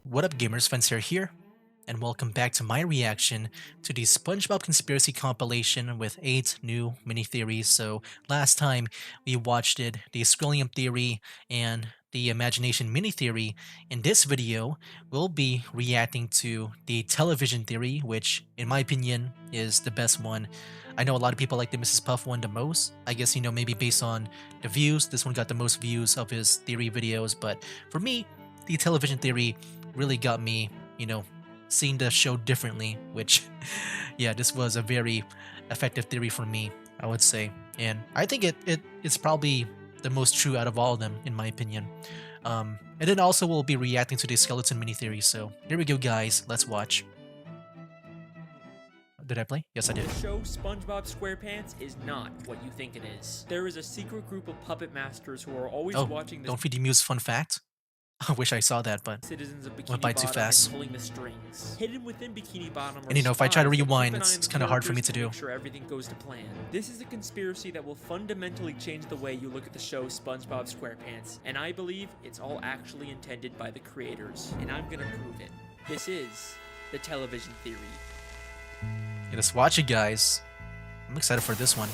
What up, gamers? Fencer here, and welcome back to my reaction to the SpongeBob conspiracy compilation with 8 new mini theories. So last time we watched the Skrillium theory and the imagination mini theory. In this video, we'll be reacting to the television theory, which in my opinion is the best one. I know a lot of people like the Mrs. Puff one the most. I guess, maybe based on the views, this one got the most views of his theory videos, but for me, the television theory really got me, seeing the show differently, which, yeah, this was a very effective theory for me, I would say. And I think it's probably the most true out of all of them, in my opinion. And then also we'll be reacting to the skeleton mini theory. So here we go, guys. Let's watch. Did I play? Yes, I did. The show SpongeBob SquarePants is not what you think it is. There is a secret group of puppet masters who are always watching this. Don't feed the muse fun fact. I wish I saw that, but citizens of Bikini went by too fast. Pulling the strings. Hidden within Bikini Bottom. And if I try to rewind, it's kind of hard for me to do. Make sure everything goes to plan. This is a conspiracy that will fundamentally change the way you look at the show SpongeBob SquarePants, and I believe it's all actually intended by the creators, and I'm gonna prove it. This is the television theory. Yeah, let's watch it, guys. I'm excited for this one.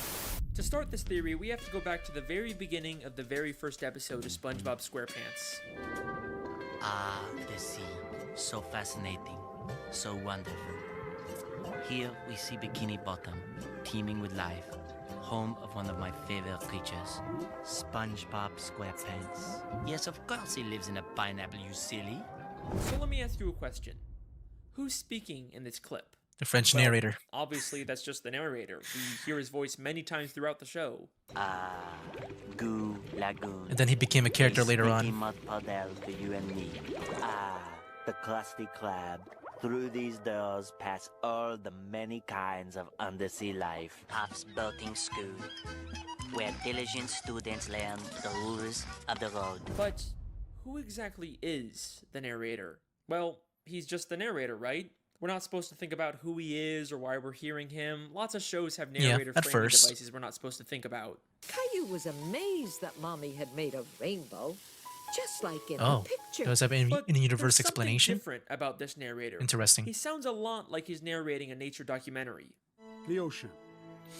To start this theory, we have to go back to the very beginning of the very first episode of SpongeBob SquarePants. Ah, the sea. So fascinating. So wonderful. Here we see Bikini Bottom, teeming with life. Home of one of my favorite creatures, SpongeBob SquarePants. Yes, of course he lives in a pineapple, you silly. So let me ask you a question. Who's speaking in this clip? The French narrator. Obviously, that's just the narrator. We hear his voice many times throughout the show. Goo Lagoon. And then he became a character later on. Mud puddles for you and me. The Krusty Krab. Through these doors pass all the many kinds of undersea life. Puff's boating school, where diligent students learn the rules of the road. But who exactly is the narrator? Well, he's just the narrator, right? We're not supposed to think about who he is or why we're hearing him. Lots of shows have narrator framing devices we're not supposed to think about. Caillou was amazed that Mommy had made a rainbow, just like in the picture. Does have an in-universe explanation? Different about this narrator. Interesting. He sounds a lot like he's narrating a nature documentary. The ocean.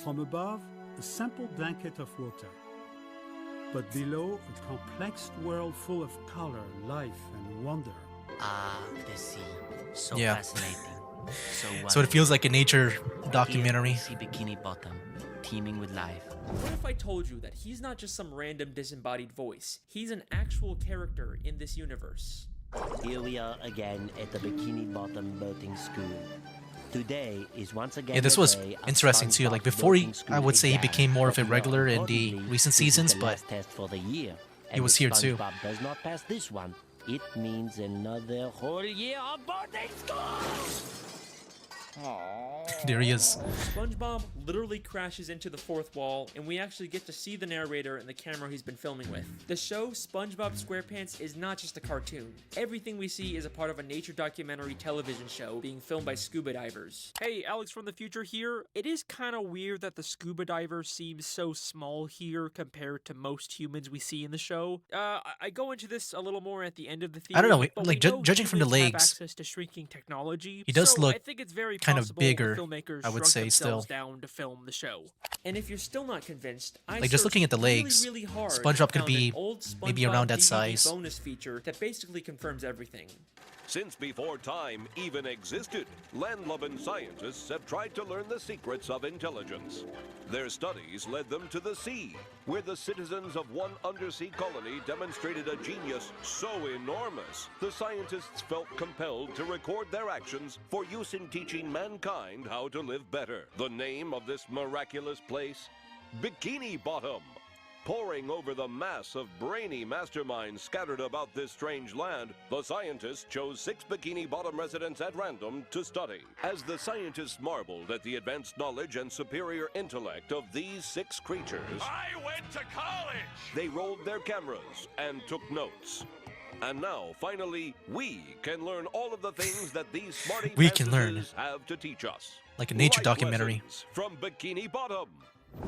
From above, a simple blanket of water. But below, a complex world full of color, life, and wonder. The sea. So fascinating. So it feels like a nature documentary. Here we see Bikini Bottom, teeming with life. What if I told you that he's not just some random disembodied voice? He's an actual character in this universe. Here we are again at the Bikini Bottom boating school. Today is once again. Yeah, this was interesting too. Like before, I would say he became more of a regular in the recent seasons, but he was here too. SpongeBob does not pass this one. It means another whole year of boarding school. There he is. SpongeBob literally crashes into the fourth wall, and we actually get to see the narrator and the camera he's been filming with. The show SpongeBob SquarePants is not just a cartoon. Everything we see is a part of a nature documentary television show being filmed by scuba divers. Hey, Alex from the future here. It is kind of weird that the scuba diver seems so small here compared to most humans we see in the show. I go into this a little more at the end of the theory. I don't know, like judging from the legs, access to shrinking technology. He does look I think it's very kind of bigger, filmmakers I would say, still. Down to film the show. And if you're still not convinced, like just looking at the legs, really hard, SpongeBob could be maybe around that DVD size. Bonus feature that basically confirms everything. Since before time even existed, land-loving scientists have tried to learn the secrets of intelligence. Their studies led them to the sea, where the citizens of one undersea colony demonstrated a genius so enormous, the scientists felt compelled to record their actions for use in teaching mankind how to live better. The name of this miraculous place? Bikini Bottom. Poring over the mass of brainy masterminds scattered about this strange land, the scientists chose 6 Bikini Bottom residents at random to study. As the scientists marveled at the advanced knowledge and superior intellect of these 6 creatures, I went to college! They rolled their cameras and took notes. And now, finally, we can learn all of the things that these smarty we can learn have to teach us. Like a nature Life documentary. lessons from Bikini Bottom.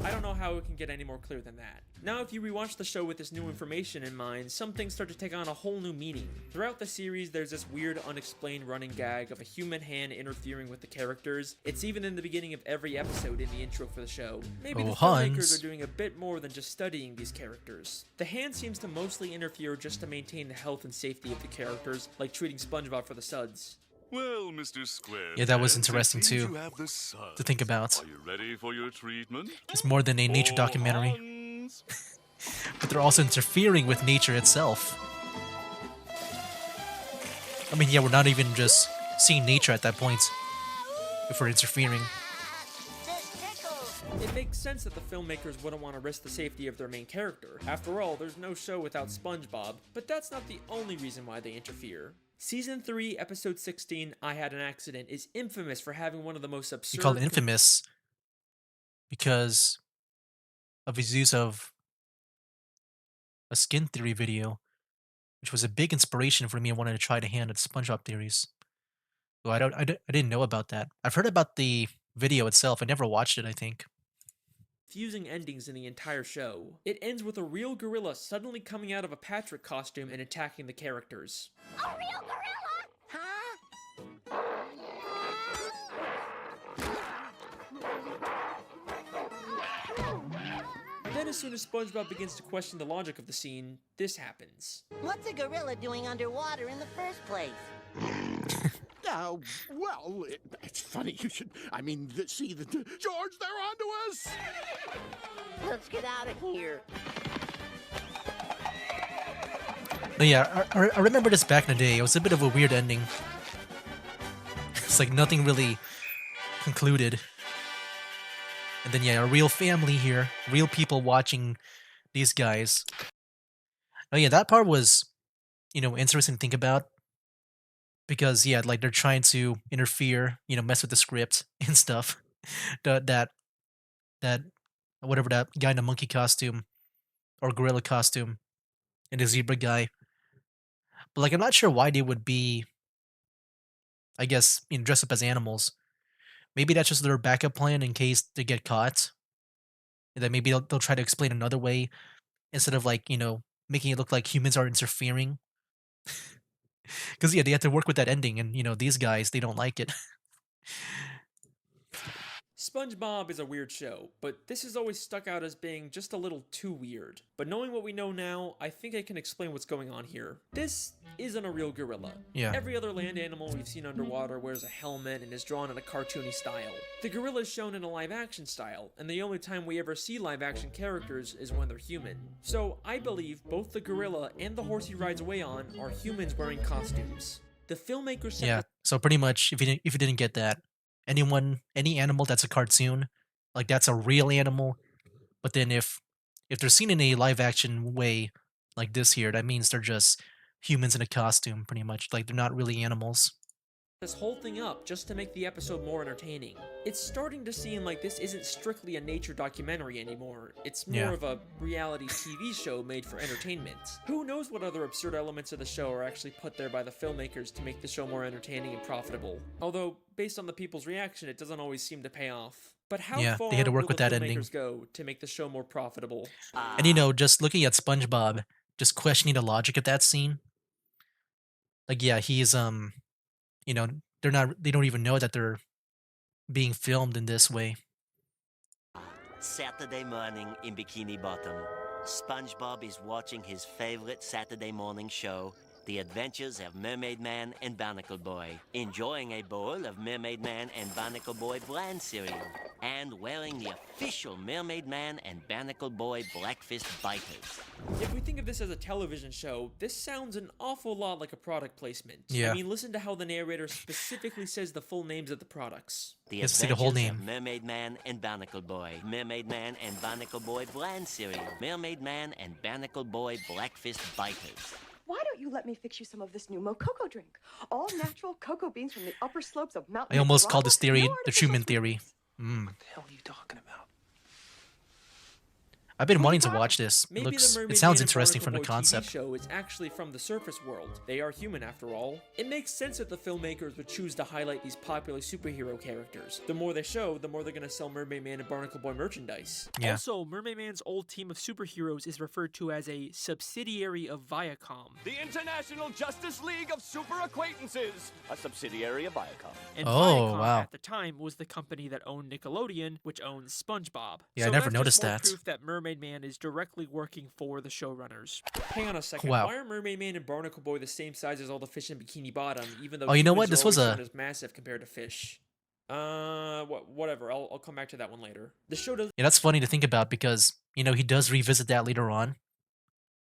I don't know how it can get any more clear than that. Now, if you rewatch the show with this new information in mind, some things start to take on a whole new meaning. Throughout the series, there's this weird, unexplained running gag of a human hand interfering with the characters. It's even in the beginning of every episode in the intro for the show. Maybe the filmmakers are doing a bit more than just studying these characters. The hand seems to mostly interfere just to maintain the health and safety of the characters, like treating SpongeBob for the suds. Well, Mr. Squarepants, Yeah, that was interesting it seems too you have the suds. to think about. Are you ready for your treatment? It's more than a nature documentary, Hans? but they're also interfering with nature itself. I mean, yeah, we're not even just seeing nature at that point if we're interfering. It makes sense that the filmmakers wouldn't want to risk the safety of their main character. After all, there's no show without SpongeBob, but that's not the only reason why they interfere. Season 3, Episode 16, I Had an Accident, is infamous for having one of the most absurd... You call it infamous because of his use of a skin theory video, which was a big inspiration for me. I wanted to try to hand at SpongeBob theories. So I didn't know about that. I've heard about the video itself. I never watched it, I think. Confusing endings in the entire show. It ends with a real gorilla suddenly coming out of a Patrick costume and attacking the characters. A real gorilla? Huh? Then as soon as SpongeBob begins to question the logic of the scene, this happens. What's a gorilla doing underwater in the first place? Well, it's funny you should... I mean, see, George, they're onto us! Let's get out of here. But yeah, I remember this back in the day. It was a bit of a weird ending. It's like nothing really concluded. And then yeah, a real family here. Real people watching these guys. Oh yeah, that part was, interesting to think about. Because yeah, like they're trying to interfere, mess with the script and stuff. that whatever that guy in the monkey costume or gorilla costume and the zebra guy. But like I'm not sure why they would be, I guess, dressed up as animals. Maybe that's just their backup plan in case they get caught. And then maybe they'll try to explain another way instead of like, making it look like humans are interfering. Because yeah, they have to work with that ending, and these guys, they don't like it. SpongeBob is a weird show, but this has always stuck out as being just a little too weird. But knowing what we know now, I think I can explain what's going on here. This isn't a real gorilla. Yeah. Every other land animal we've seen underwater wears a helmet and is drawn in a cartoony style. The gorilla is shown in a live-action style, and the only time we ever see live-action characters is when they're human. So I believe both the gorilla and the horse he rides away on are humans wearing costumes. The filmmakers said Yeah. So pretty much, if you didn't get that, any animal that's a cartoon, like that's a real animal. But then if they're seen in a live action way like this here, that means they're just humans in a costume, pretty much. Like they're not really animals. this whole thing up just to make the episode more entertaining. It's starting to seem like this isn't strictly a nature documentary anymore. It's more of a reality TV show made for entertainment. Who knows what other absurd elements of the show are actually put there by the filmmakers to make the show more entertaining and profitable. Although, based on the people's reaction, it doesn't always seem to pay off. But how far they had to work will with the that ending. filmmakers go to make the show more profitable? And just looking at SpongeBob, just questioning the logic of that scene. Like, yeah, he's they don't even know that they're being filmed in this way. Saturday morning in Bikini Bottom. SpongeBob is watching his favorite Saturday morning show, The Adventures of Mermaid Man and Barnacle Boy, enjoying a bowl of Mermaid Man and Barnacle Boy bland cereal, and wearing the official Mermaid Man and Barnacle Boy Blackfist biters. If we think of this as a television show, this sounds an awful lot like a product placement. Yeah. I mean, listen to how the narrator specifically says the full names of the products. The Let's see the whole Adventures of name. Mermaid Man and Barnacle Boy, Mermaid Man and Barnacle Boy bland cereal, Mermaid Man and Barnacle Boy Blackfist biters. Why don't you let me fix you some of this new Mococo drink? All natural cocoa beans from the upper slopes of Mount I almost called this Nicaragua, theory no the artificial Truman theory. sweeteners. What the hell are you talking about? I've been wanting to watch this. Maybe the It Mermaid sounds Man and interesting Barnacle from the Boy TV concept. show is actually from the surface world. They are human after all. It makes sense that the filmmakers would choose to highlight these popular superhero characters. The more they show, the more they're gonna sell Mermaid Man and Barnacle Boy merchandise. Yeah. Also, Mermaid Man's old team of superheroes is referred to as a subsidiary of Viacom. The International Justice League of Super Acquaintances, a subsidiary of Viacom. And Oh, Viacom wow. at the time was the company that owned Nickelodeon, which owns SpongeBob. Yeah, so I never that's noticed just more that. proof that Mermaid Man is directly working for the showrunners. Hang on a second. Wow. Why are Mermaid Man and Barnacle Boy the same size as all the fish in Bikini Bottom, even though Oh, you know humans what? are This was always a- shown as massive compared to fish? Whatever. I'll come back to that one later. The show does. Yeah, that's funny to think about because, he does revisit that later on.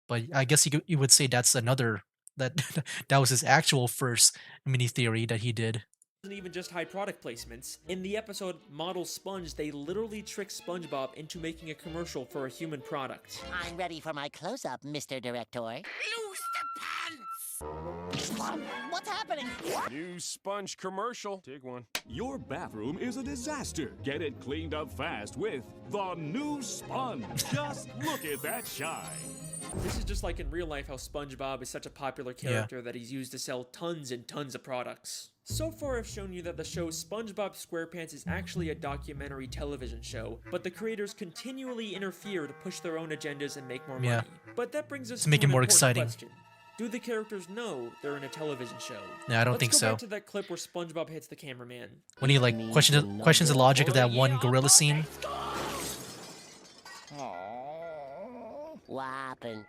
But I guess you would say that's another that that was his actual first mini theory that he did. Doesn't even just hide product placements. In the episode Model Sponge, they literally trick SpongeBob into making a commercial for a human product. I'm ready for my close-up, Mr. Director. Loose the pants! What's happening? New sponge commercial. Take one. Your bathroom is a disaster. Get it cleaned up fast with the new sponge. Just look at that shine. This is just like in real life how SpongeBob is such a popular character that he's used to sell tons and tons of products. So far I've shown you that the show SpongeBob SquarePants is actually a documentary television show, but the creators continually interfere to push their own agendas and make more money. Yeah. But that brings us To make to it an more important exciting. question. Do the characters know they're in a television show? No, I don't Let's think go so. back to that clip where SpongeBob hits the cameraman. When he questions the logic of that one gorilla scene. What happened?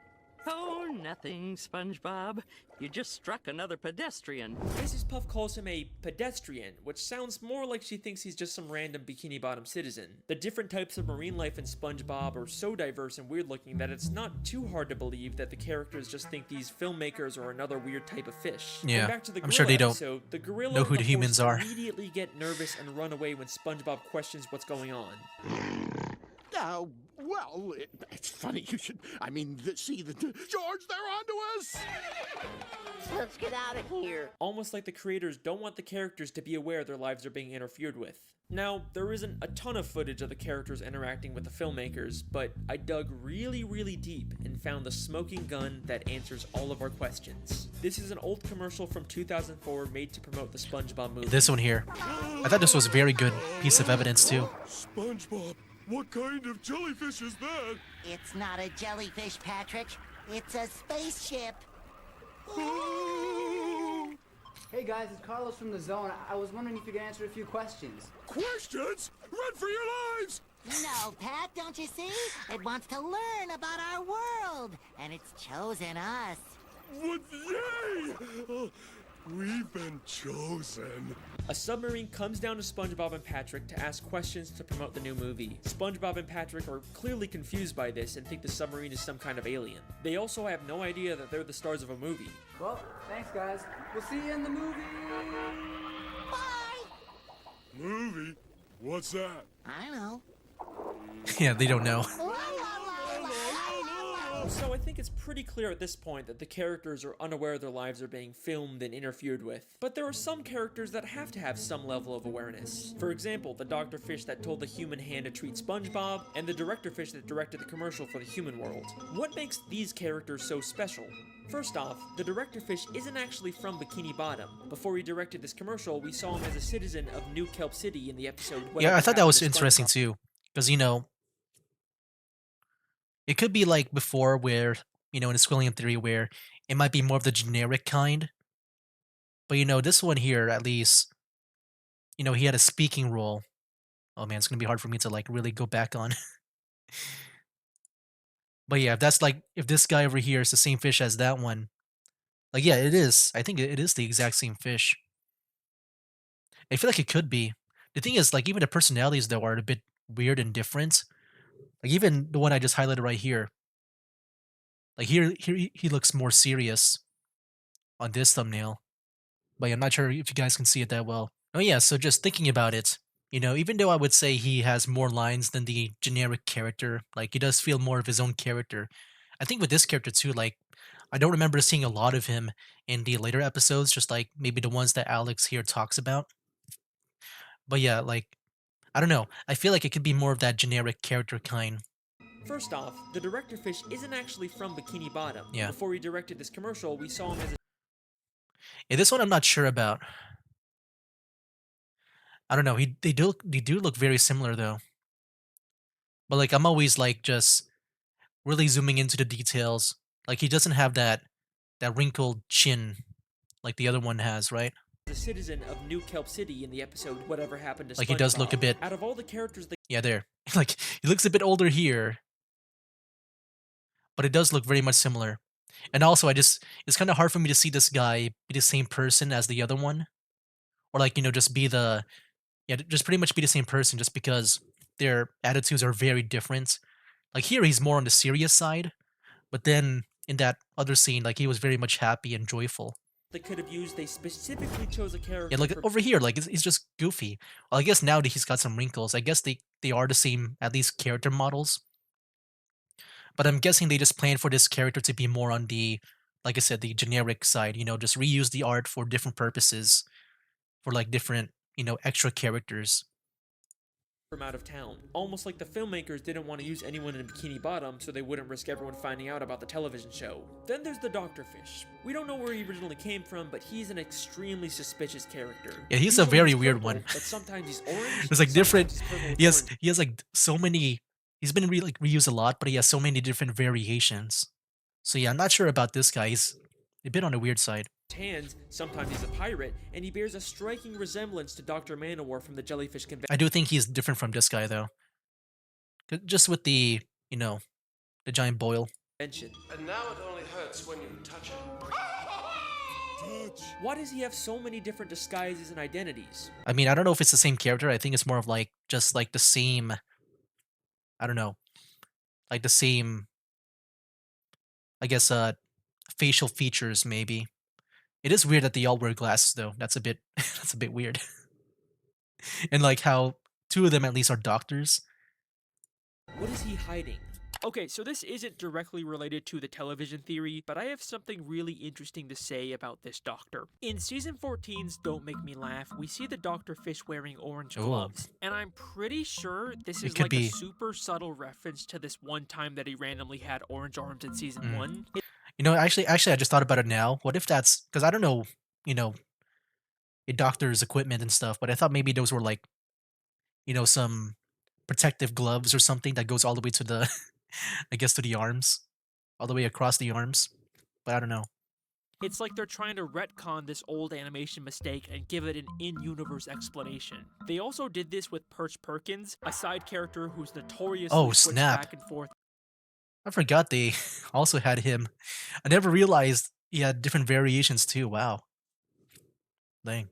Oh, nothing, SpongeBob. You just struck another pedestrian. Mrs. Puff calls him a pedestrian, which sounds more like she thinks he's just some random Bikini Bottom citizen. The different types of marine life in SpongeBob are so diverse and weird looking that it's not too hard to believe that the characters just think these filmmakers are another weird type of fish. Yeah, And back to the I'm sure they don't episode, the gorilla know who and the humans horse are. immediately get nervous and run away when SpongeBob questions what's going on. Well, it's funny you should. I mean, see, George, they're onto us! Let's get out of here. Almost like the creators don't want the characters to be aware their lives are being interfered with. Now, there isn't a ton of footage of the characters interacting with the filmmakers, but I dug really deep and found the smoking gun that answers all of our questions. This is an old commercial from 2004 made to promote the SpongeBob movie. This one here. I thought this was a very good piece of evidence too. SpongeBob, what kind of jellyfish is that? It's not a jellyfish, Patrick. It's a spaceship. Hey guys, it's Carlos from the Zone. I was wondering if you could answer a few questions. Questions? Run for your lives! No, Pat, don't you see? It wants to learn about our world, and it's chosen us. What? Yay! We've been chosen. A submarine comes down to SpongeBob and Patrick to ask questions to promote the new movie. SpongeBob and Patrick are clearly confused by this and think the submarine is some kind of alien. They also have no idea that they're the stars of a movie. Well, thanks guys. We'll see you in the movie. Bye! Movie? What's that? I know. Yeah, they don't know. So I think it's pretty clear at this point that the characters are unaware their lives are being filmed and interfered with. But there are some characters that have to have some level of awareness. For example, the Dr. Fish that told the human hand to treat SpongeBob, and the Director Fish that directed the commercial for the human world. What makes these characters so special? First off, the Director Fish isn't actually from Bikini Bottom. Before he directed this commercial, we saw him as a citizen of New Kelp City in the episode. Yeah, I thought that Happened was to interesting SpongeBob. too. Because, it could be like before where, in the Squilliam theory where it might be more of the generic kind. But, this one here, at least, he had a speaking role. Oh man, it's going to be hard for me to like really go back on. But yeah, if this guy over here is the same fish as that one, like, yeah, it is. I think it is the exact same fish. I feel like it could be. The thing is, like, even the personalities, though, are a bit weird and different. Like, even the one I just highlighted right here. Like, here he looks more serious on this thumbnail. But yeah, I'm not sure if you guys can see it that well. Oh yeah, so just thinking about it, even though I would say he has more lines than the generic character, like, he does feel more of his own character. I think with this character too, like, I don't remember seeing a lot of him in the later episodes, just like maybe the ones that Alex here talks about. But yeah, like, I don't know. I feel like it could be more of that generic character kind. First off, the director fish isn't actually from Bikini Bottom. Yeah. Before he directed this commercial, we saw him as a Yeah, this one I'm not sure about. I don't know. They do look very similar though. But like I'm always like just really zooming into the details. Like he doesn't have that wrinkled chin like the other one has, right? citizen of New Kelp City in the episode Whatever Happened to SpongeBob. Like he does look a bit. Out of all the characters that Yeah, there. Like he looks a bit older here, but it does look very much similar. And also, it's kind of hard for me to see this guy be the same person as the other one, or like just be the just pretty much be the same person, just because their attitudes are very different. Like here, he's more on the serious side, but then in that other scene, like he was very much happy and joyful. they could have used, they specifically chose a character. Yeah, like for over here, like he's just goofy. Well, I guess now that he's got some wrinkles, I guess they are the same, at least character models. But I'm guessing they just planned for this character to be more on the, like I said, the generic side. Just reuse the art for different purposes, for like different, extra characters. from out of town. Almost like the filmmakers didn't want to use anyone in Bikini Bottom so they wouldn't risk everyone finding out about the television show. Then there's the Dr. Fish. We don't know where he originally came from, but he's an extremely suspicious character. Yeah, he's a Usually very he's weird purple, one. But sometimes he's orange. There's like sometimes different. he's purple with He has like so many. He's been reused a lot, but he has so many different variations. So yeah, I'm not sure about this guy. He's a bit on the weird side. hands, sometimes he's a pirate, and he bears a striking resemblance to Dr. Manowar from the Jellyfish Convention. I do think he's different from this guy though. Just with the, the giant boil. And now it only hurts when you touch it. Why does he have so many different disguises and identities? I mean, I don't know if it's the same character. I think it's more of like just like the same. I don't know, like the same. I guess facial features maybe. It is weird that they all wear glasses though. That's a bit that's a bit weird. And like how two of them at least are doctors. What is he hiding? Okay, so this isn't directly related to the television theory, but I have something really interesting to say about this doctor. In season 14's Don't Make Me Laugh, we see the Dr. Fish wearing orange gloves, and I'm pretty sure this is like a super subtle reference to this one time that he randomly had orange arms in season 1. Actually, I just thought about it now. What if that's because I don't know, a doctor's equipment and stuff, but I thought maybe those were like, some protective gloves or something that goes all the way to the, I guess to the arms, all the way across the arms. But I don't know. It's like they're trying to retcon this old animation mistake and give it an in-universe explanation. They also did this with Perch Perkins, a side character who's notoriously switched back and forth. I forgot they also had him. I never realized he had different variations too. Wow. Dang.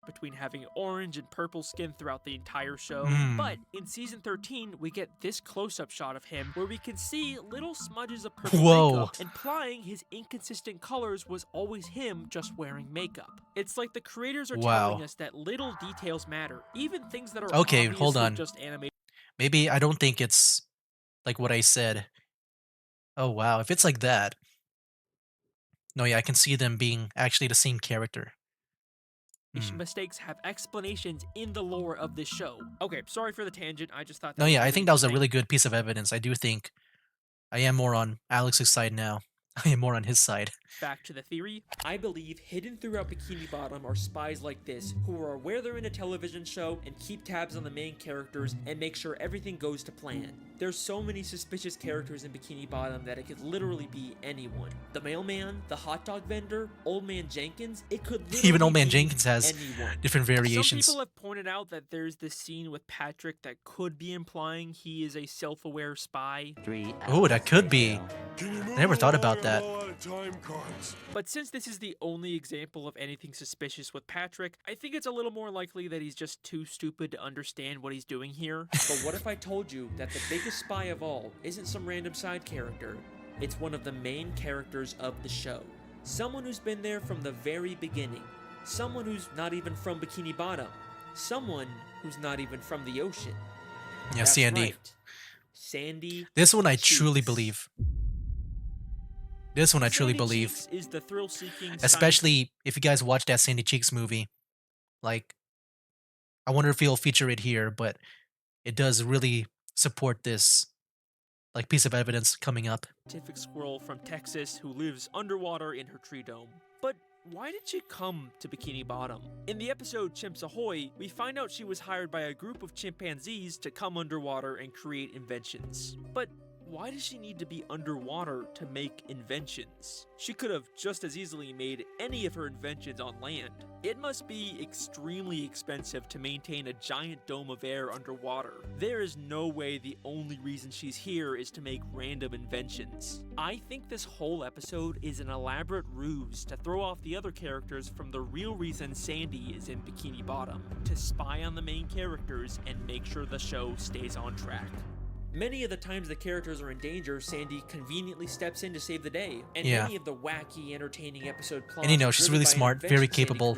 Between having orange and purple skin throughout the entire show. But in season 13, we get this close-up shot of him where we can see little smudges of purple makeup, implying his inconsistent colors was always him just wearing makeup. It's like the creators are telling us that little details matter, even things that are hold on. just animated. Maybe I don't think it's like what I said. Oh wow, if it's like that. No, yeah, I can see them being actually the same character. Mistakes have explanations in the lore of this show. Okay, sorry for the tangent. I just thought that No, yeah, I really think that was a interesting. really good piece of evidence. I do think I am more on Alex's side now. I am more on his side. Back to the theory, I believe hidden throughout Bikini Bottom are spies like this who are aware they're in a television show and keep tabs on the main characters and make sure everything goes to plan. There's so many suspicious characters in Bikini Bottom that it could literally be anyone. The mailman, the hot dog vendor, Old Man Jenkins, it could literally Even Old Man be Jenkins has anyone. different variations. Some people have pointed out that there's this scene with Patrick that could be implying he is a self-aware spy. Oh, that could be. I never thought about that. But since this is the only example of anything suspicious with Patrick, I think it's a little more likely that he's just too stupid to understand what he's doing here. But what if I told you that the biggest spy of all isn't some random side character? It's one of the main characters of the show. Someone who's been there from the very beginning. Someone who's not even from Bikini Bottom. Someone who's not even from the ocean. Yeah, That's Sandy. right. Sandy. This one I Cheeks. truly believe. This one I truly Sandy believe. Cheeks is the thrill-seeking Especially if you guys watch that Sandy Cheeks movie. Like, I wonder if he'll feature it here, but it does really support this like piece of evidence coming up. Scientific squirrel from Texas who lives underwater in her tree dome. But why did she come to Bikini Bottom? In the episode Chimps Ahoy, we find out she was hired by a group of chimpanzees to come underwater and create inventions. But why does she need to be underwater to make inventions? She could have just as easily made any of her inventions on land. It must be extremely expensive to maintain a giant dome of air underwater. There is no way the only reason she's here is to make random inventions. I think this whole episode is an elaborate ruse to throw off the other characters from the real reason Sandy is in Bikini Bottom, to spy on the main characters and make sure the show stays on track. Many of the times the characters are in danger, Sandy conveniently steps in to save the day, and many of the wacky, entertaining episode plots. And you know, she's really smart, very capable.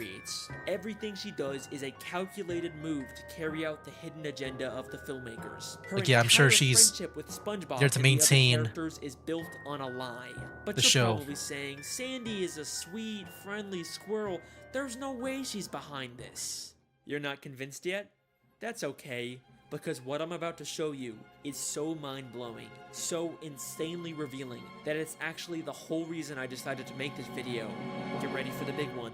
Everything she does is a calculated move to carry out the hidden agenda of the filmmakers. Her like, yeah, I'm sure she's friendship with SpongeBob there to and maintain the other characters is built on a lie. But the you're show. Probably saying Sandy is a sweet, friendly squirrel. There's no way she's behind this. You're not convinced yet? That's okay. Because what I'm about to show you is so mind-blowing, so insanely revealing, that it's actually the whole reason I decided to make this video. Get ready for the big one.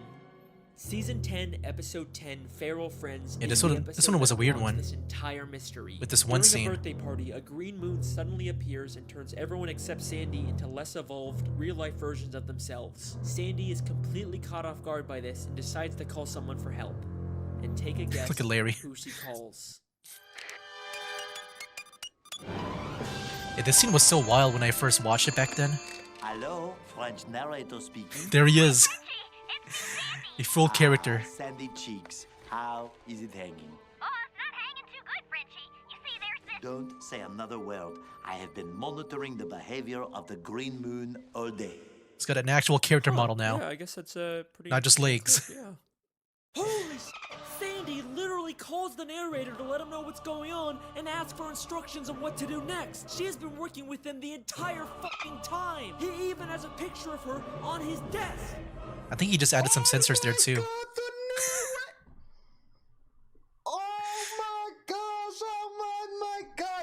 Season 10, Episode 10, Feral Friends. Yeah, this one was a weird one. This entire mystery. With this one scene. During a birthday party, a green moon suddenly appears and turns everyone except Sandy into less evolved, real-life versions of themselves. Sandy is completely caught off guard by this and decides to call someone for help. And take a guess Look at Larry. who she calls. Yeah, this scene was so wild when I first watched it back then. Hello, French narrator speaking. There he is. A full character. Sandy Cheeks, how is it hanging? Oh, it's not hanging too good, Frenchie. You see, there's this... Don't say another word. I have been monitoring the behavior of the green moon all day. It's got an actual character model now. Yeah, I guess that's pretty... Not just legs. Yeah. Holy Sandy literally calls the narrator to let him know what's going on and asks for instructions on what to do next. She has been working with him the entire fucking time. He even has a picture of her on his desk. I think he just added some sensors there too.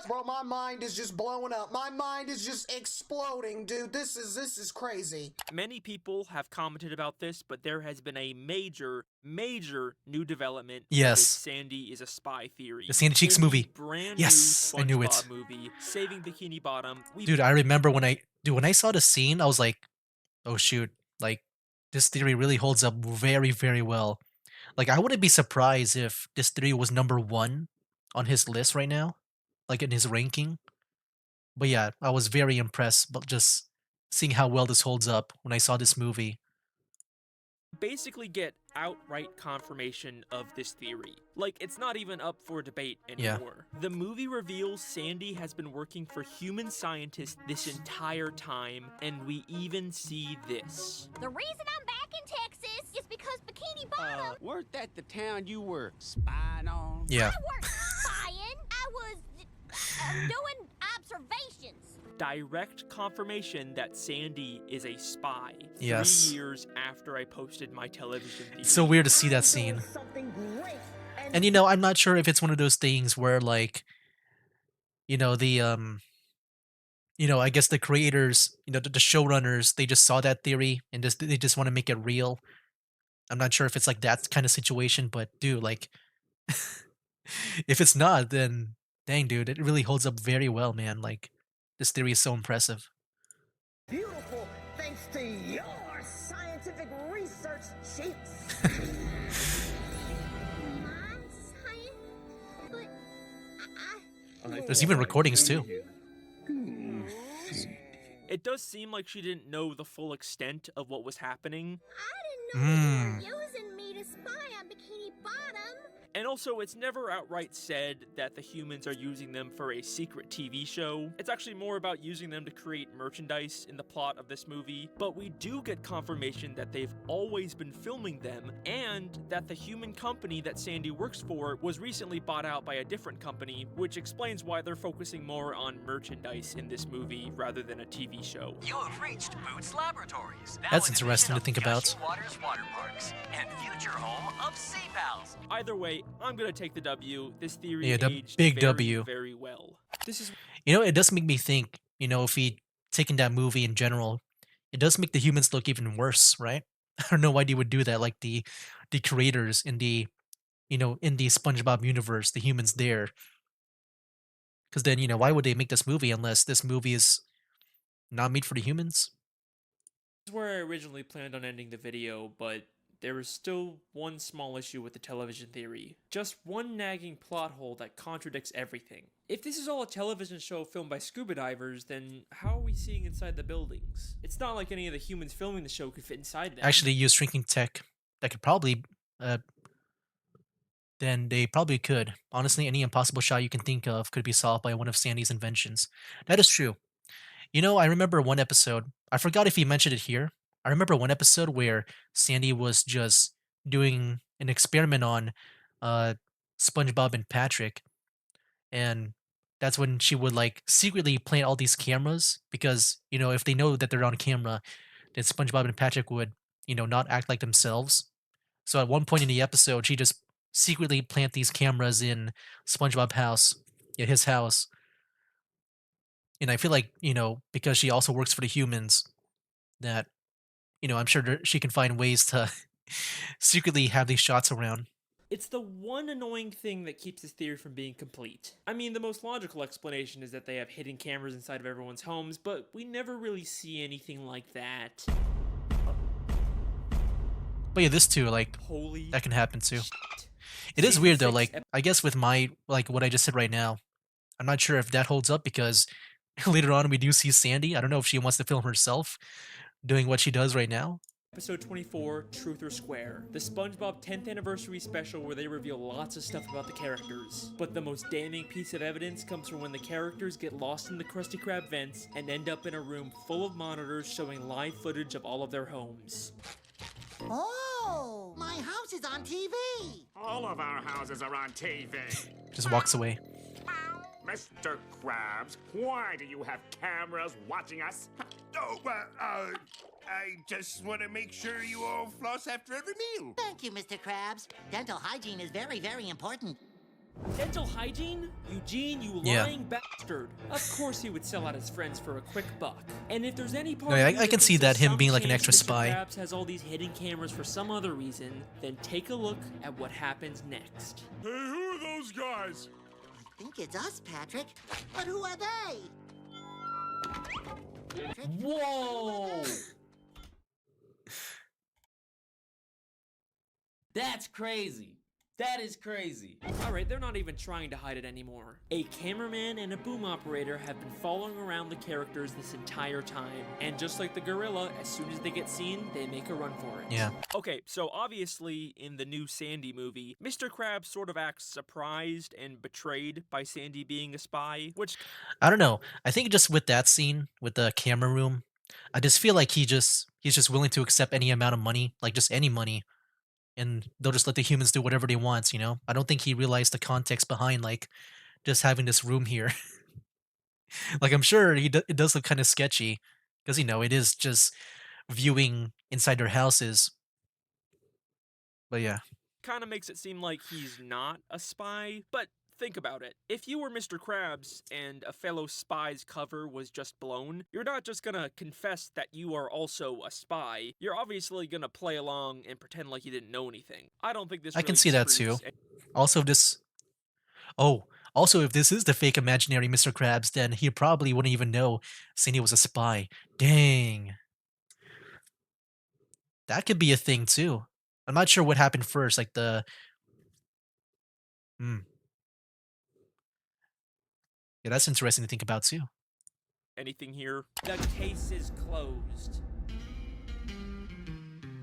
Bro, my mind is just blowing up. My mind is just exploding, dude. This is crazy. Many people have commented about this, but there has been a major new development. Yes. Sandy is a spy theory. The Sandy Cheeks movie. Brand yes, new I knew it. SpongeBob movie, Saving Bikini Bottom. Dude, I remember when I saw the scene, I was like, oh shoot, like this theory really holds up very, very well. Like I wouldn't be surprised if this theory was #1 on his list right now, like in his ranking. But yeah, I was very impressed, but just seeing how well this holds up when I saw this movie. Basically get outright confirmation of this theory. Like, it's not even up for debate anymore. The movie reveals Sandy has been working for human scientists this entire time, and we even see this. The reason I'm back in Texas is because Bikini Bottom... weren't that the town you were spying on? Yeah. I weren't spying. I was doing observations. Direct confirmation that Sandy is a spy. Yes. 3 years after I posted my television theory. It's so weird to see that scene. And you know, I'm not sure if it's one of those things where like, you know, the you know, I guess the creators, you know, the showrunners, they just saw that theory and they just want to make it real. I'm not sure if it's like that kind of situation, but dude, like if it's not, then dang dude, it really holds up very well, man. Like this theory is so impressive. Beautiful, thanks to your scientific research sheets. There's even recordings too. It does seem like she didn't know the full extent of what was happening. I didn't know they were using me to spy on Bikini Bottom. And also, it's never outright said that the humans are using them for a secret TV show. It's actually more about using them to create merchandise in the plot of this movie. But we do get confirmation that they've always been filming them, and that the human company that Sandy works for was recently bought out by a different company, which explains why they're focusing more on merchandise in this movie rather than a TV show. You have reached Boots Laboratories. That's interesting to think about. Waters Water Parks and future home of Sea Pals. Either way, I'm gonna take the W. This theory Yeah, the aged big very, W. very well. This is You know, it does make me think, you know, if we taken that movie in general, it does make the humans look even worse, right? I don't know why they would do that. Like the creators in the in the SpongeBob universe, the humans there, because then why would they make this movie unless this movie is not made for the humans? This is where I originally planned on ending the video, but there is still one small issue with the television theory. Just one nagging plot hole that contradicts everything. If this is all a television show filmed by scuba divers, then how are we seeing inside the buildings? It's not like any of the humans filming the show could fit inside them. Actually, use shrinking tech that could probably then they probably could. Honestly, any impossible shot you can think of could be solved by one of Sandy's inventions. That is true. I remember one episode. I forgot if he mentioned it here. I remember one episode where Sandy was just doing an experiment on uh, SpongeBob and Patrick, and that's when she would like secretly plant all these cameras because if they know that they're on camera, then SpongeBob and Patrick would not act like themselves. So at one point in the episode, she just secretly plant these cameras in SpongeBob house, yeah, his house. And I feel like, because she also works for the humans, that, I'm sure she can find ways to secretly have these shots around. It's the one annoying thing that keeps this theory from being complete. I mean, the most logical explanation is that they have hidden cameras inside of everyone's homes, but we never really see anything like that. But yeah, this too, like, Holy that can happen too. It is weird though, like, I guess with my, like, what I just said right now, I'm not sure if that holds up because later on we do see Sandy. I don't know if she wants to film herself doing what she does right now. Episode 24, Truth or Square, the SpongeBob 10th anniversary special where they reveal lots of stuff about the characters. But the most damning piece of evidence comes from when the characters get lost in the Krusty Krab vents and end up in a room full of monitors showing live footage of all of their homes. Oh, my house is on TV. All of our houses are on TV. Just walks away. Mr. Krabs, why do you have cameras watching us? Oh, I just want to make sure you all floss after every meal. Thank you, Mr. Krabs. Dental hygiene is very, very important. Dental hygiene? Eugene, you lying bastard. Of course he would sell out his friends for a quick buck. And if there's any part No, of I can see that him being like an extra Mr. spy. Krabs has all these hidden cameras for some other reason, then take a look at what happens next. Hey, who are those guys? I think it's us, Patrick. But who are they? Whoa! That's crazy. That is crazy. Alright, they're not even trying to hide it anymore. A cameraman and a boom operator have been following around the characters this entire time. And just like the gorilla, as soon as they get seen, they make a run for it. Yeah. Okay, so obviously in the new Sandy movie, Mr. Krabs sort of acts surprised and betrayed by Sandy being a spy, which... I don't know. I think just with that scene, with the camera room, I just feel like he's just willing to accept any amount of money, like just any money. And they'll just let the humans do whatever they want, I don't think he realized the context behind, like, just having this room here. Like, I'm sure it does look kind of sketchy, because, it is just viewing inside their houses. But yeah. kind of makes it seem like he's not a spy, but think about it. If you were Mr. Krabs and a fellow spy's cover was just blown, you're not just gonna confess that you are also a spy. You're obviously gonna play along and pretend like you didn't know anything. I don't think this I really can see that too. disproves Also, if this is the fake imaginary Mr. Krabs, then he probably wouldn't even know Sandy was a spy. Dang. That could be a thing too. I'm not sure what happened first, like the... Yeah, that's interesting to think about too. anything here. The case is closed.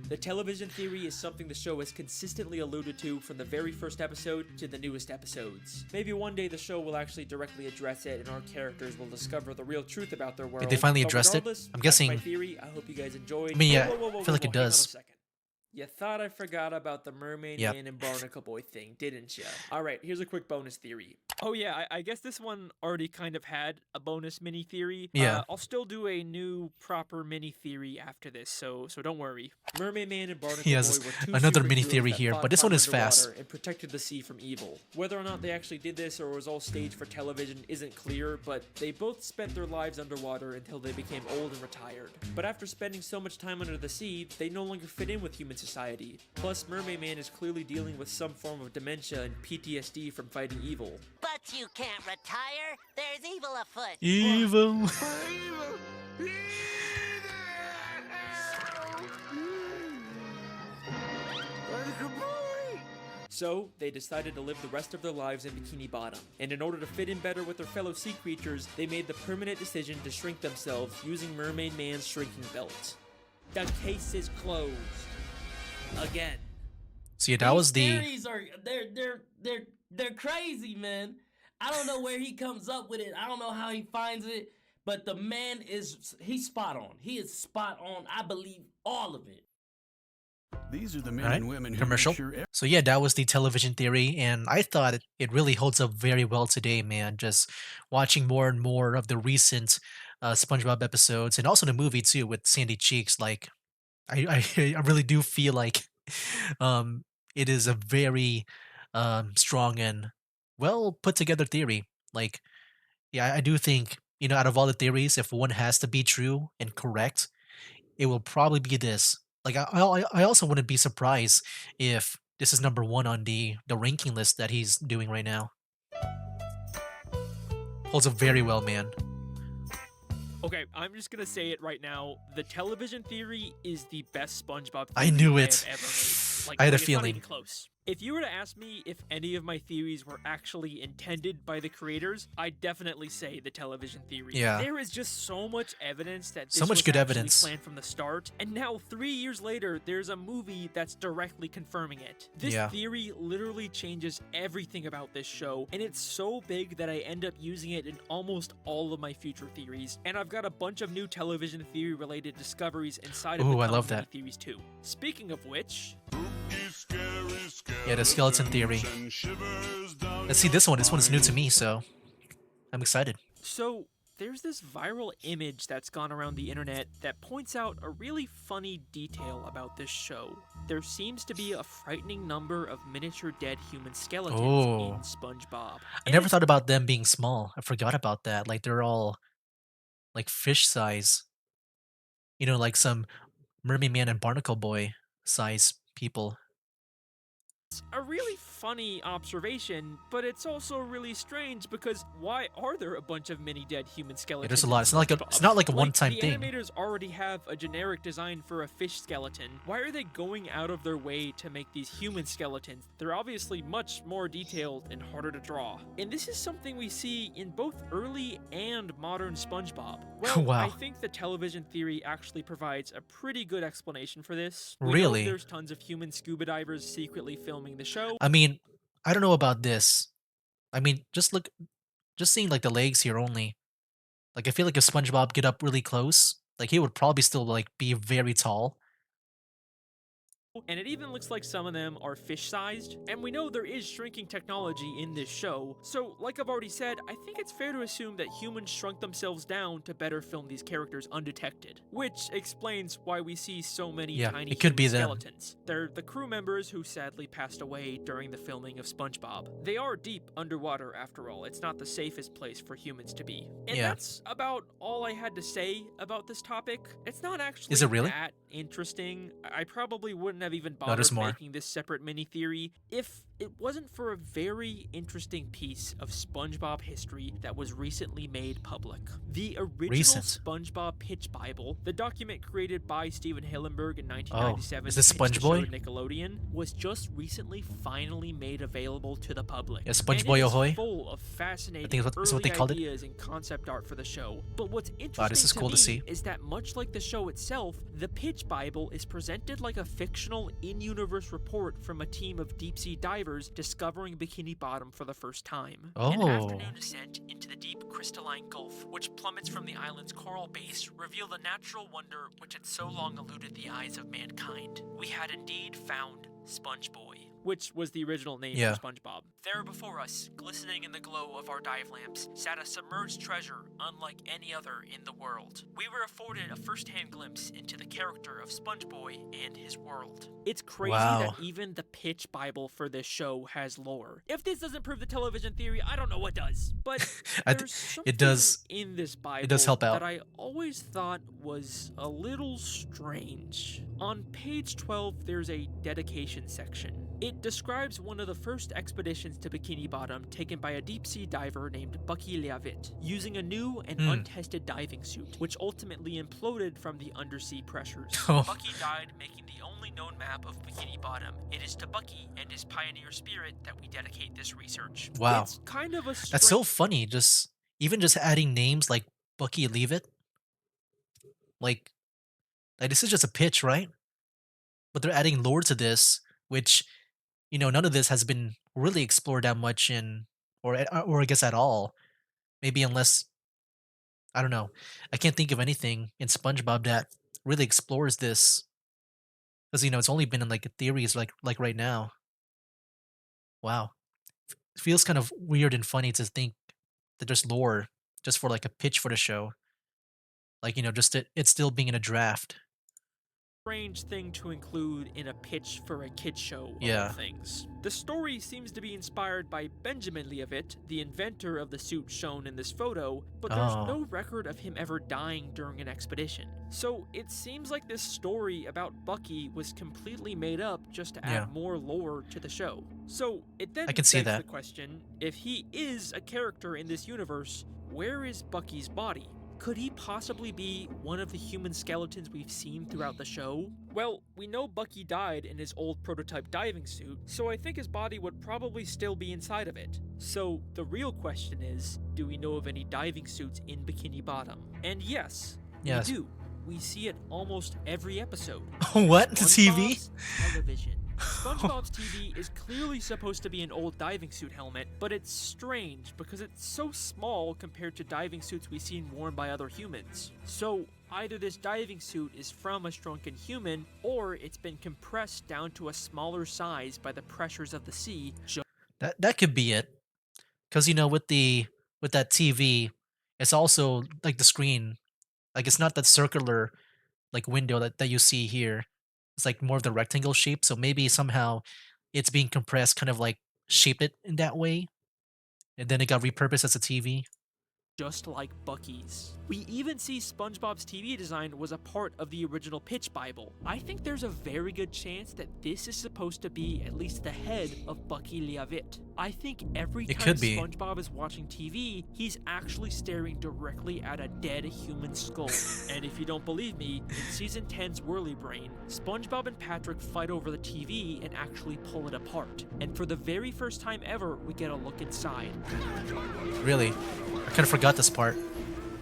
The television theory is something the show has consistently alluded to from the very first episode to the newest episodes. Maybe one day the show will actually directly address it and our characters will discover the real truth about their world. Did they finally But addressed it? regardless, I'm that's guessing... my theory. I hope you guys enjoyed. I mean, yeah, Whoa, I feel like it hang on a does. second. You thought I forgot about the Mermaid Yep. Man and Barnacle Boy thing, didn't you? Alright, here's a quick bonus theory. Oh yeah, I guess this one already kind of had a bonus mini theory. Yeah. I'll still do a new proper mini theory after this, so don't worry. Mermaid Man and Barnacle He Boy has were two another mini superheroes theory that here, fought but this one crime is fast. underwater and protected the sea from evil. Whether or not they actually did this or was all staged for television isn't clear, but they both spent their lives underwater until they became old and retired. But after spending so much time under the sea, they no longer fit in with human society. Plus, Mermaid Man is clearly dealing with some form of dementia and PTSD from fighting evil. But you can't retire. There's evil afoot. Evil. So, they decided to live the rest of their lives in Bikini Bottom. And in order to fit in better with their fellow sea creatures, they made the permanent decision to shrink themselves using Mermaid Man's shrinking belt. The case is closed. Again. So yeah, that was the Theories are they're crazy, man. I don't know where he comes up with it. I don't know how he finds it, but the man he's spot on. He is spot on. I believe all of it. These are the men All right, and women who commercial. make sure So yeah, that was the television theory, and I thought it really holds up very well today, man. Just watching more and more of the recent SpongeBob episodes, and also the movie too with Sandy Cheeks. Like, I really do feel like um, it is a very strong and well put together theory. Like, yeah, I do think, out of all the theories, if one has to be true and correct, it will probably be this. Like, I also wouldn't be surprised if this is number one on the ranking list that he's doing right now. Holds up very well, man. Okay, I'm just gonna say it right now. The television theory is the best SpongeBob theory I knew it. have ever made. I had a it's not feeling. even close. If you were to ask me if any of my theories were actually intended by the creators, I'd definitely say the television theory. Yeah. There is just so much evidence that this So much was good actually evidence. planned from the start, and now 3 years later, there's a movie that's directly confirming it. This Yeah. theory literally changes everything about this show, and it's so big that I end up using it in almost all of my future theories. And I've got a bunch of new television theory-related discoveries inside of Ooh, the I love comedy that. theories too. Speaking of which, Yeah, the skeleton theory. Let's see this one. This one's new to me, so I'm excited. so there's this viral image that's gone around the internet that points out a really funny detail about this show. There seems to be a frightening number of miniature dead human skeletons Oh. in SpongeBob. I never thought about them being small. I forgot about that. Like, they're all like fish size. Like some Mermaid Man and Barnacle Boy size people. It's a really funny observation, but it's also really strange because why are there a bunch of mini dead human skeletons? Yeah, there's a in lot. It's SpongeBob? not like a one-time the thing. animators already have a generic design for a fish skeleton. Why are they going out of their way to make these human skeletons? They're obviously much more detailed and harder to draw. And this is something we see in both early and modern SpongeBob. Well, Wow. I think the television theory actually provides a pretty good explanation for this. We know Really? there's tons of human scuba divers secretly filming the show. I mean, I don't know about this. I mean, just seeing like the legs here only. Like, I feel like if SpongeBob get up really close, like he would probably still like be very tall. And it even looks like some of them are fish-sized. And we know there is shrinking technology in this show. So, like I've already said, I think it's fair to assume that humans shrunk themselves down to better film these characters undetected. Which explains why we see so many Yeah, tiny it could be human them. skeletons. They're the crew members who sadly passed away during the filming of SpongeBob. They are deep underwater after all. It's not the safest place for humans to be. And Yeah. that's about all I had to say about this topic. It's not actually Is it really? that interesting. I probably wouldn't have even No, bothered there's more. making this separate mini theory if it wasn't for a very interesting piece of SpongeBob history that was recently made public. The original Recent? SpongeBob Pitch Bible, the document created by Steven Hillenburg in 1997 is this to pitch the Sponge show Boy? to Nickelodeon, was just recently finally made available to the public. Yeah, Sponge And Boy it is Ahoy? full of fascinating I think that's what they early called it. ideas and concept art for the show. But what's interesting Wow, this is cool to me see. is that much like the show itself, the Pitch Bible is presented like a fictional fictional in-universe report from a team of deep-sea divers discovering Bikini Bottom for the first time. An Oh. afternoon descent into the deep crystalline gulf, which plummets from the island's coral base, revealed the natural wonder which had so long eluded the eyes of mankind. We had indeed found SpongeBoy, which was the original name Yeah. for SpongeBob. There before us, glistening in the glow of our dive lamps, sat a submerged treasure unlike any other in the world. We were afforded a first-hand glimpse into the character of SpongeBoy and his world. It's crazy that even the pitch Bible for this show has lore. If this doesn't prove the television theory, I don't know what does. But there's something it does. in this Bible It does help out. that I always thought was a little strange. On page 12, there's a dedication section. It describes one of the first expeditions to Bikini Bottom taken by a deep-sea diver named Bucky Leavitt, using a new and untested diving suit, which ultimately imploded from the undersea pressures. Oh. Bucky died, making the only known map of Bikini Bottom. It is to Bucky and his pioneer spirit that we dedicate this research. Wow. It's kind of a That's so funny. Even just adding names like Bucky Leavitt. Like this is just a pitch, right? But they're adding lore to this, which, none of this has been really explored that much or I guess at all. Maybe unless, I don't know. I can't think of anything in SpongeBob that really explores this. Because, it's only been in like theories like right now. Wow. It feels kind of weird and funny to think that there's lore just for like a pitch for the show. Like, just it still being in a draft. Strange thing to include in a pitch for a kid show of all Yeah. things. The story seems to be inspired by Benjamin Leavitt, the inventor of the suit shown in this photo, but there's Oh. no record of him ever dying during an expedition. So it seems like this story about Bucky was completely made up just to add Yeah. more lore to the show. So it then I can see begs that. the question, if he is a character in this universe, where is Bucky's body? Could he possibly be one of the human skeletons we've seen throughout the show? Well, we know Bucky died in his old prototype diving suit, so I think his body would probably still be inside of it. So the real question is, do we know of any diving suits in Bikini Bottom? And yes, Yes. we do. We see it almost every episode. What? The TV? SpongeBob's television. SpongeBob's TV is clearly supposed to be an old diving suit helmet, but it's strange because it's so small compared to diving suits we've seen worn by other humans. So either this diving suit is from a shrunken human, or it's been compressed down to a smaller size by the pressures of the sea. That could be it. Because with that TV, it's also like the screen, like it's not that circular like window that you see here. It's like more of the rectangle shape. So maybe somehow it's being compressed, kind of like shaped it in that way, and then it got repurposed as a TV. Just like Bucky's. We even see SpongeBob's TV design was a part of the original pitch Bible. I think there's a very good chance that this is supposed to be at least the head of Bucky Leavitt. I think every It time could be. SpongeBob is watching TV, he's actually staring directly at a dead human skull. And if you don't believe me, in Season 10's Whirly Brain, SpongeBob and Patrick fight over the TV and actually pull it apart. And for the very first time ever, we get a look inside. Really, I kind of forgot this part.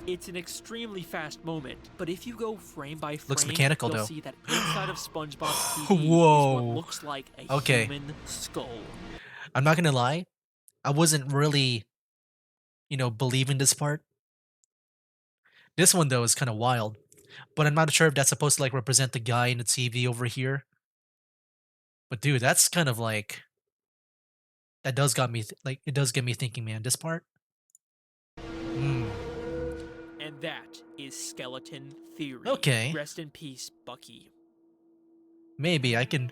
It's an extremely fast moment, but if you go frame by frame, Looks mechanical, you'll though. see that inside of SpongeBob's TV is Whoa. what looks like a Okay. human skull. I'm not gonna lie, I wasn't really, believing this part. This one though is kind of wild, but I'm not sure if that's supposed to like represent the guy in the TV over here. But dude, that's kind of like that does got me it does get me thinking, man. This part. And that is Skeleton Theory. Okay. Rest in peace, Bucky. Maybe I can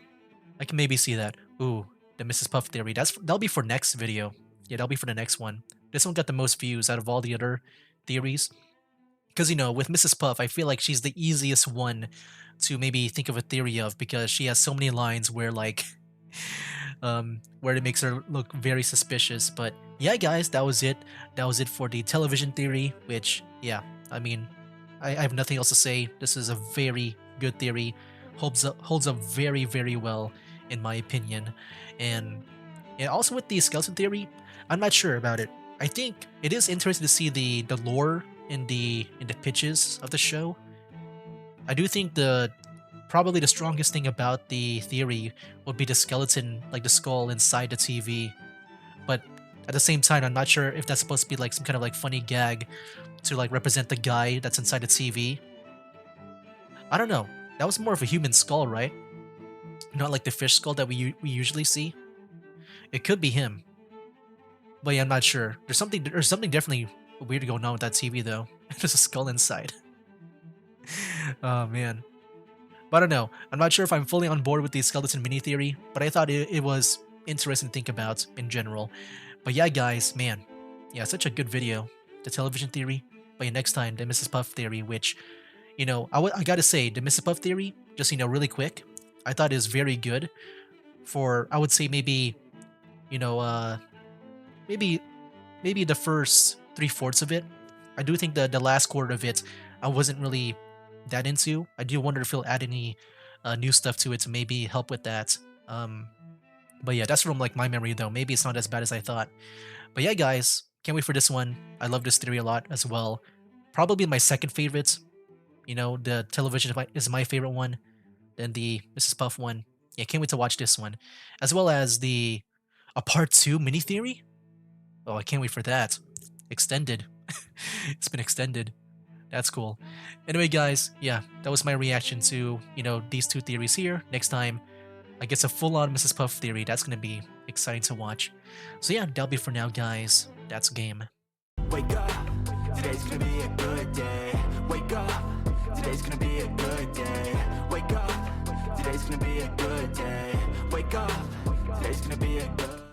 maybe see that. Ooh, the Mrs. Puff theory. That'll be for next video. Yeah, that'll be for the next one. This one got the most views out of all the other theories. Because with Mrs. Puff, I feel like she's the easiest one to maybe think of a theory of because she has so many lines where like where it makes her look very suspicious. But yeah, guys, that was it. That was it for the television theory, which, yeah, I mean, I have nothing else to say. This is a very good theory. Holds up very, very well, in my opinion. And also with the skeleton theory, I'm not sure about it. I think it is interesting to see the lore in the pitches of the show. I do think the probably the strongest thing about the theory would be the skeleton, like the skull inside the TV. But at the same time, I'm not sure if that's supposed to be like some kind of like funny gag to like represent the guy that's inside the TV. I don't know. That was more of a human skull, right? Not like the fish skull that we usually see. It could be him. But yeah, I'm not sure. There's something definitely weird going on with that TV though. There's a skull inside. Oh man. But I don't know. I'm not sure if I'm fully on board with the skeleton mini theory, but I thought it was interesting to think about in general. But yeah, guys, man. Yeah, such a good video. The television theory. But yeah, next time, the Mrs. Puff theory, which, you know, I gotta say, the Mrs. Puff theory, just, you know, really quick, I thought is very good for, I would say maybe, you know, maybe the first 3/4 of it. I do think the last quarter of it, I wasn't really that into. I do wonder if he'll add any new stuff to it to maybe help with that. But yeah, that's from like my memory though. Maybe it's not as bad as I thought. But yeah, guys, can't wait for this one. I love this theory a lot as well. Probably my second favorite. You know, the television is my favorite one. Then the Mrs. Puff one. Yeah, can't wait to watch this one, as well as a part 2 mini theory. Oh, I can't wait for that. Extended. It's been extended. That's cool. Anyway, guys, yeah, that was my reaction to, you know, these two theories here. Next time, I guess a full-on Mrs. Puff theory. That's gonna be exciting to watch. So yeah, that'll be for now, guys. That's game. Wake up, today's gonna be a good day. Wake up, today's gonna be a good day. Wake up, today's gonna be a good day. Wake up, today's gonna be a good